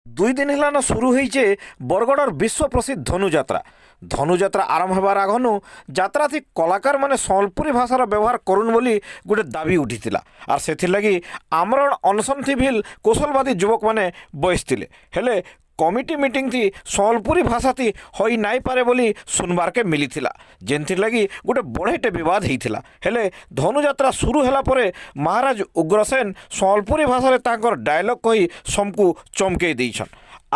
দুই দিন হেলানো শুরু হয়েছে বরগড়র বিশ্ব প্রসিদ্ধ ধনুযাত্রা। ধনুযাত্রা আরম্ভ হবার আগনু যাত্রাথি কলাকার মানে সম্বলপুরী ভাষার ব্যবহার করুন বলি গোটে দাবি উঠিଥିଲା। আর সেথিরলাগি আমরণ অনশনথি ভিল কৌশলবাদী যুবক মানে বসছিলে। হেলে কমিটি মিটিং থি সম্বলপুরী ভাষাতি হই নাই পারে বলি শুনবারকে মিলিଥିଲା, যেনথির লাগি গোটে বড়েটে বিবাদ হয়েছিল। হেলে ধনুযাত্রা শুরু হেলা পরে মহারাজ উগ্রসেন সম্বলপুরী ভাষায় তাঁকর ডায়লগ কহি সমকু চমকেই দিয়েছেন।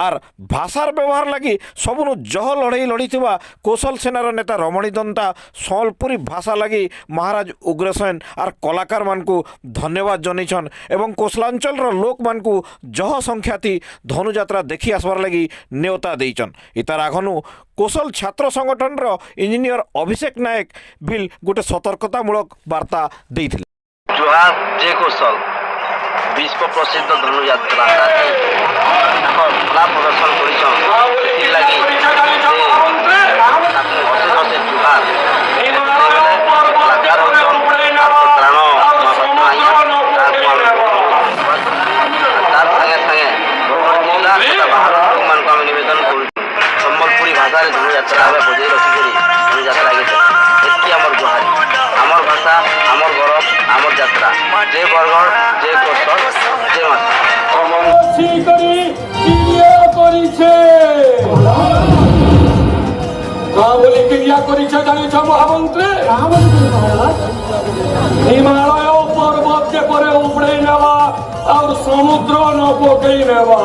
আর ভাষার ব্যবহার লাগি সবুনু জহ লড়াই লড়িথিবা কৌশল সেনার নেতা রমণী দন্তা সম্বলপুরী ভাষা লাগি মহারাজ উগ্রসেন আর কলাকার মানকু ধন্যবাদ জনাইছন এবং কোশলাঞ্চলর লোক মানকু জহ সংখ্যাতি ধনুযাত্রা দেখি আসবার লাগি নেওতা ଦେଇଛନ୍। ইতার আগনু কৌশল ছাত্র সংগঠনর ইঞ্জিনিয়র অভিষেক নায়ক বিল গোটে সতর্কতামূলক বার্তা ଦେଇଥିଲେ। জোহার জে কৌশল বিশ্ব প্রসিদ্ধ ধনুযাত্রা কলা প্রদর্শন করেছেন, ସେଥିଲାଗି ଅଶେଷ ଅଶେଷ ଜୁହାର। କଳାକାର ହଉଛନ୍ ପ୍ରାଣ ମହାପାତ୍ର ଆଜ୍ଞା, ତାର ସାଙ୍ଗେ ସାଙ୍ଗେ ଜିଲ୍ଲା ତଥା ବାହାର ଲୋକମାନଙ୍କୁ ଆମେ ନିବେଦନ କରୁଛୁ ସମ୍ବଲପୁରୀ ଭାଷାରେ ଧନୁଯାତ୍ରା ଆମେ ବଜାଇ ରଖିକରି ଧନୁଯାତ୍ରା ଗୀତ ଏତିକି ଆମର ଜୁହାରି। আমার ভাষা, আমার গৌরব, আমার যাত্রা। যে বরগড়, যে কৌশল, যে মাতা হিমালয় পর্বত কে পরে উপড়ে নেওয়া আর সমুদ্র ন পকেই নেওয়া।